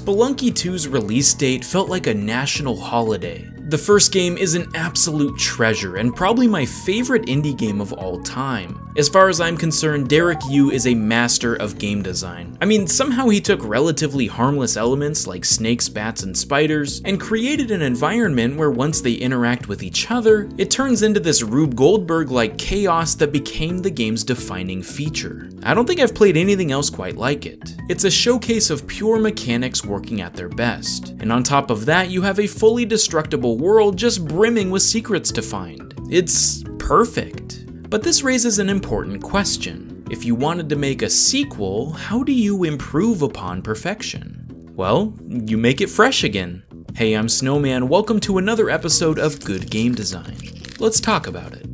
Spelunky 2's release date felt like a national holiday. The first game is an absolute treasure and probably my favorite indie game of all time. As far as I'm concerned, Derek Yu is a master of game design. I mean, somehow he took relatively harmless elements like snakes, bats, and spiders, and created an environment where once they interact with each other, it turns into this Rube Goldberg-like chaos that became the game's defining feature. I don't think I've played anything else quite like it. It's a showcase of pure mechanics working at their best, and on top of that, you have a fully destructible world just brimming with secrets to find. It's perfect. But this raises an important question. If you wanted to make a sequel, how do you improve upon perfection? Well, you make it fresh again. Hey, I'm Snowman, welcome to another episode of Good Game Design. Let's talk about it.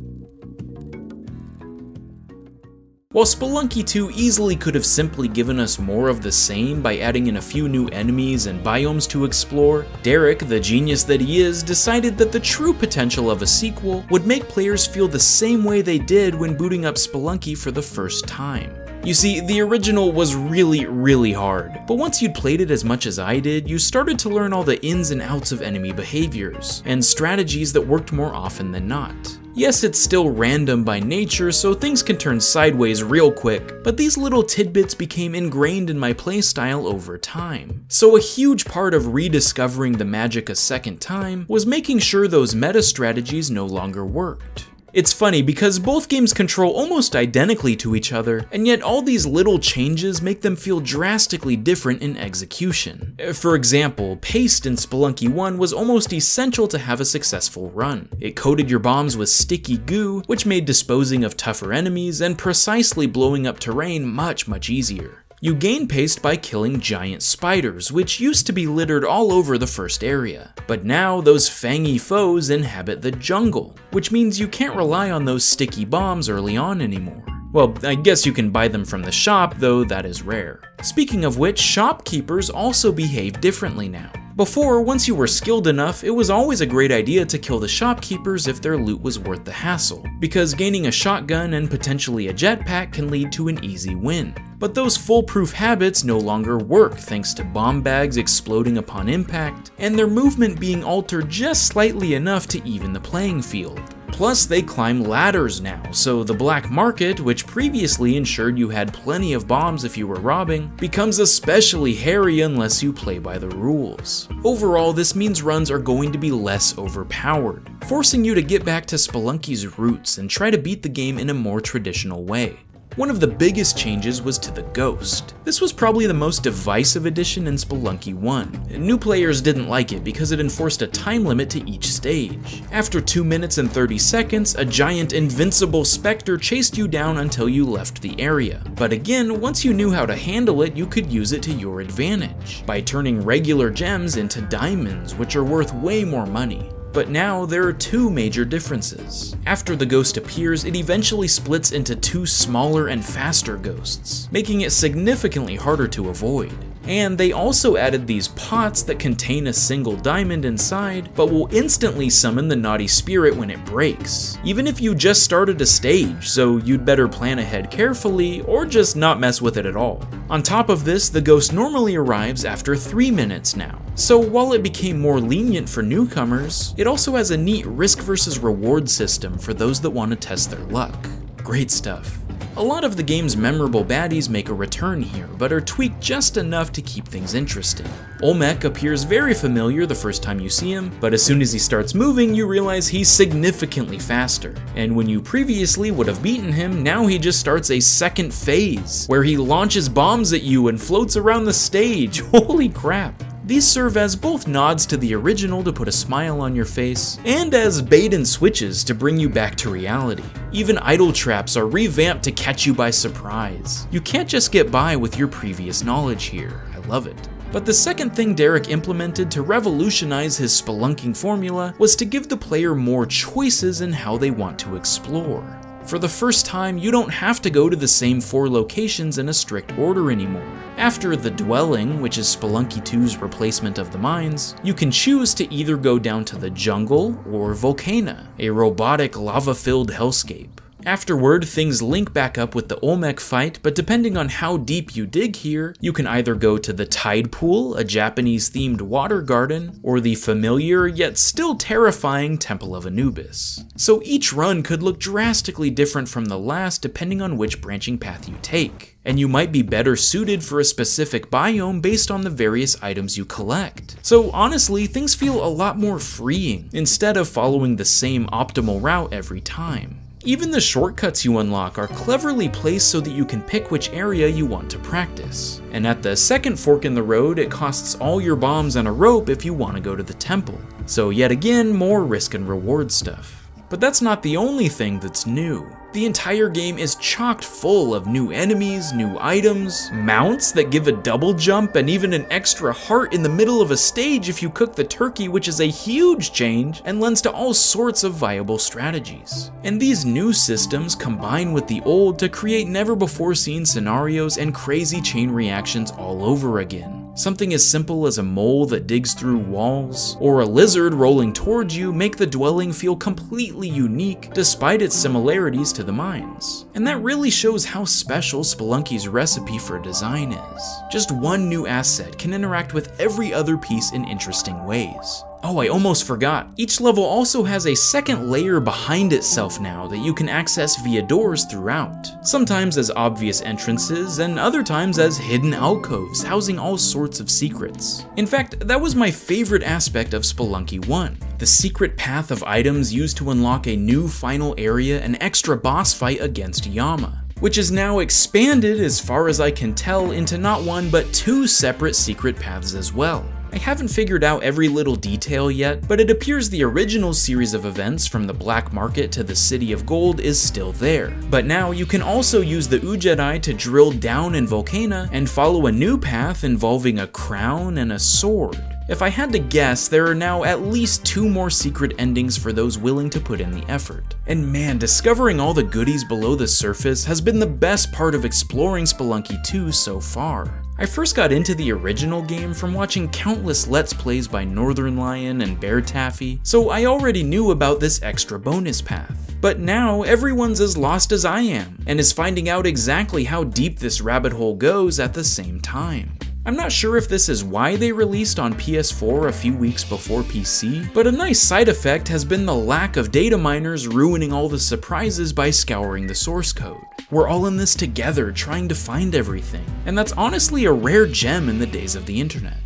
While Spelunky 2 easily could have simply given us more of the same by adding in a few new enemies and biomes to explore, Derek, the genius that he is, decided that the true potential of a sequel would make players feel the same way they did when booting up Spelunky for the first time. You see, the original was really hard, but once you'd played it as much as I did, you started to learn all the ins and outs of enemy behaviors, and strategies that worked more often than not. Yes, it's still random by nature, so things can turn sideways real quick, but these little tidbits became ingrained in my playstyle over time. So a huge part of rediscovering the magic a second time was making sure those meta strategies no longer worked. It's funny because both games control almost identically to each other, and yet all these little changes make them feel drastically different in execution. For example, paste in Spelunky 1 was almost essential to have a successful run. It coated your bombs with sticky goo, which made disposing of tougher enemies and precisely blowing up terrain much easier. You gain paste by killing giant spiders, which used to be littered all over the first area. But now those fangy foes inhabit the jungle, which means you can't rely on those sticky bombs early on anymore. Well, I guess you can buy them from the shop, though that is rare. Speaking of which, shopkeepers also behave differently now. Before, once you were skilled enough, it was always a great idea to kill the shopkeepers if their loot was worth the hassle, because gaining a shotgun and potentially a jetpack can lead to an easy win. But those foolproof habits no longer work thanks to bomb bags exploding upon impact, and their movement being altered just slightly enough to even the playing field. Plus, they climb ladders now, so the black market, which previously ensured you had plenty of bombs if you were robbing, becomes especially hairy unless you play by the rules. Overall, this means runs are going to be less overpowered, forcing you to get back to Spelunky's roots and try to beat the game in a more traditional way. One of the biggest changes was to the Ghost. This was probably the most divisive addition in Spelunky 1. New players didn't like it because it enforced a time limit to each stage. After 2 minutes and 30 seconds, a giant invincible specter chased you down until you left the area. But again, once you knew how to handle it, you could use it to your advantage, by turning regular gems into diamonds, which are worth way more money. But now there are two major differences. After the ghost appears, it eventually splits into two smaller and faster ghosts, making it significantly harder to avoid. And they also added these pots that contain a single diamond inside, but will instantly summon the naughty spirit when it breaks, even if you just started a stage, so you'd better plan ahead carefully or just not mess with it at all. On top of this, the ghost normally arrives after 3 minutes now, so while it became more lenient for newcomers, it also has a neat risk versus reward system for those that want to test their luck. Great stuff. A lot of the game's memorable baddies make a return here, but are tweaked just enough to keep things interesting. Olmec appears very familiar the first time you see him, but as soon as he starts moving, you realize he's significantly faster. And when you previously would have beaten him, now he just starts a second phase, where he launches bombs at you and floats around the stage. Holy crap. These serve as both nods to the original to put a smile on your face, and as bait and switches to bring you back to reality. Even idle traps are revamped to catch you by surprise. You can't just get by with your previous knowledge here. I love it. But the second thing Derek implemented to revolutionize his spelunking formula was to give the player more choices in how they want to explore. For the first time, you don't have to go to the same 4 locations in a strict order anymore. After the Dwelling, which is Spelunky 2's replacement of the mines, you can choose to either go down to the jungle or Volcana, a robotic lava-filled hellscape. Afterward, things link back up with the Olmec fight, but depending on how deep you dig here, you can either go to the Tide Pool, a Japanese-themed water garden, or the familiar yet still terrifying Temple of Anubis. So each run could look drastically different from the last depending on which branching path you take, and you might be better suited for a specific biome based on the various items you collect. So honestly, things feel a lot more freeing, instead of following the same optimal route every time. Even the shortcuts you unlock are cleverly placed so that you can pick which area you want to practice. And at the second fork in the road, it costs all your bombs and a rope if you want to go to the temple. So yet again, more risk and reward stuff. But that's not the only thing that's new. The entire game is chocked full of new enemies, new items, mounts that give a double jump, and even an extra heart in the middle of a stage if you cook the turkey, which is a huge change and lends to all sorts of viable strategies. And these new systems combine with the old to create never-before-seen scenarios and crazy chain reactions all over again. Something as simple as a mole that digs through walls, or a lizard rolling towards you make the dwelling feel completely unique despite its similarities to the mines. And that really shows how special Spelunky's recipe for design is. Just one new asset can interact with every other piece in interesting ways. Oh, I almost forgot. Each level also has a second layer behind itself now that you can access via doors throughout. Sometimes as obvious entrances, and other times as hidden alcoves housing all sorts of secrets. In fact, that was my favorite aspect of Spelunky 1. The secret path of items used to unlock a new final area and extra boss fight against Yama, which is now expanded, as far as I can tell, into not one but two separate secret paths as well. I haven't figured out every little detail yet, but it appears the original series of events from the Black Market to the City of Gold is still there. But now you can also use the Ujedi to drill down in Volcana and follow a new path involving a crown and a sword. If I had to guess, there are now at least 2 more secret endings for those willing to put in the effort. And man, discovering all the goodies below the surface has been the best part of exploring Spelunky 2 so far. I first got into the original game from watching countless Let's Plays by Northern Lion and Bear Taffy, so I already knew about this extra bonus path. But now, everyone's as lost as I am, and is finding out exactly how deep this rabbit hole goes at the same time. I'm not sure if this is why they released on PS4 a few weeks before PC, but a nice side effect has been the lack of data miners ruining all the surprises by scouring the source code. We're all in this together trying to find everything, and that's honestly a rare gem in the days of the internet.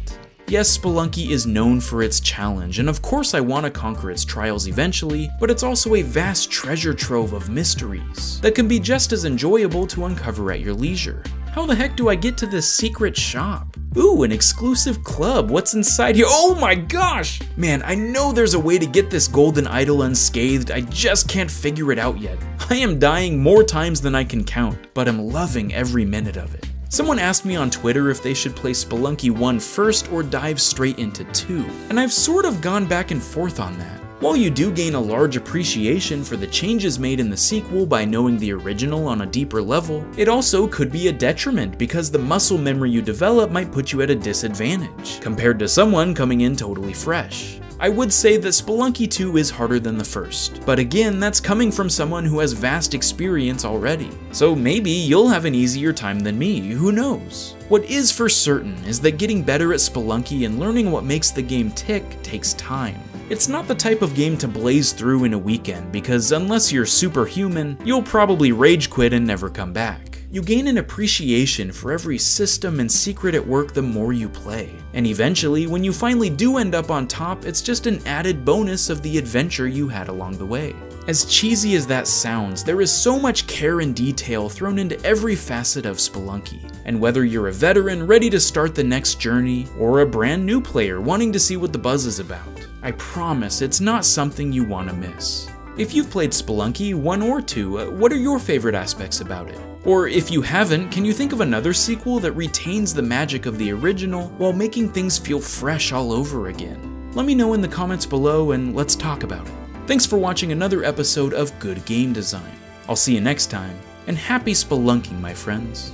Yes, Spelunky is known for its challenge, and of course I want to conquer its trials eventually, but it's also a vast treasure trove of mysteries that can be just as enjoyable to uncover at your leisure. How the heck do I get to this secret shop? Ooh, an exclusive club. What's inside here? Oh my gosh! Man, I know there's a way to get this golden idol unscathed, I just can't figure it out yet. I am dying more times than I can count, but I'm loving every minute of it. Someone asked me on Twitter if they should play Spelunky 1 first or dive straight into 2, and I've sort of gone back and forth on that. While you do gain a large appreciation for the changes made in the sequel by knowing the original on a deeper level, it also could be a detriment because the muscle memory you develop might put you at a disadvantage compared to someone coming in totally fresh. I would say that Spelunky 2 is harder than the first, but again, that's coming from someone who has vast experience already. So maybe you'll have an easier time than me, who knows? What is for certain is that getting better at Spelunky and learning what makes the game tick takes time. It's not the type of game to blaze through in a weekend because unless you're superhuman, you'll probably rage quit and never come back. You gain an appreciation for every system and secret at work the more you play. And eventually, when you finally do end up on top, it's just an added bonus of the adventure you had along the way. As cheesy as that sounds, there is so much care and detail thrown into every facet of Spelunky. And whether you're a veteran ready to start the next journey, or a brand new player wanting to see what the buzz is about, I promise it's not something you want to miss. If you've played Spelunky 1 or 2, what are your favorite aspects about it? Or if you haven't, can you think of another sequel that retains the magic of the original while making things feel fresh all over again? Let me know in the comments below and let's talk about it. Thanks for watching another episode of Good Game Design. I'll see you next time, and happy spelunking, my friends.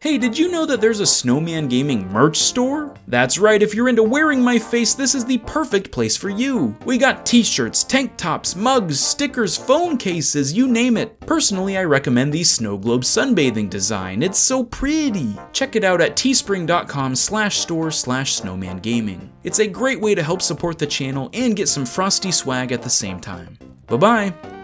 Hey, did you know that there's a Snowman Gaming merch store? That's right, if you're into wearing my face, this is the perfect place for you. We got t-shirts, tank tops, mugs, stickers, phone cases, you name it. Personally, I recommend the Snow Globe sunbathing design. It's so pretty. Check it out at teespring.com/store/snowmangaming. It's a great way to help support the channel and get some frosty swag at the same time. Bye-bye.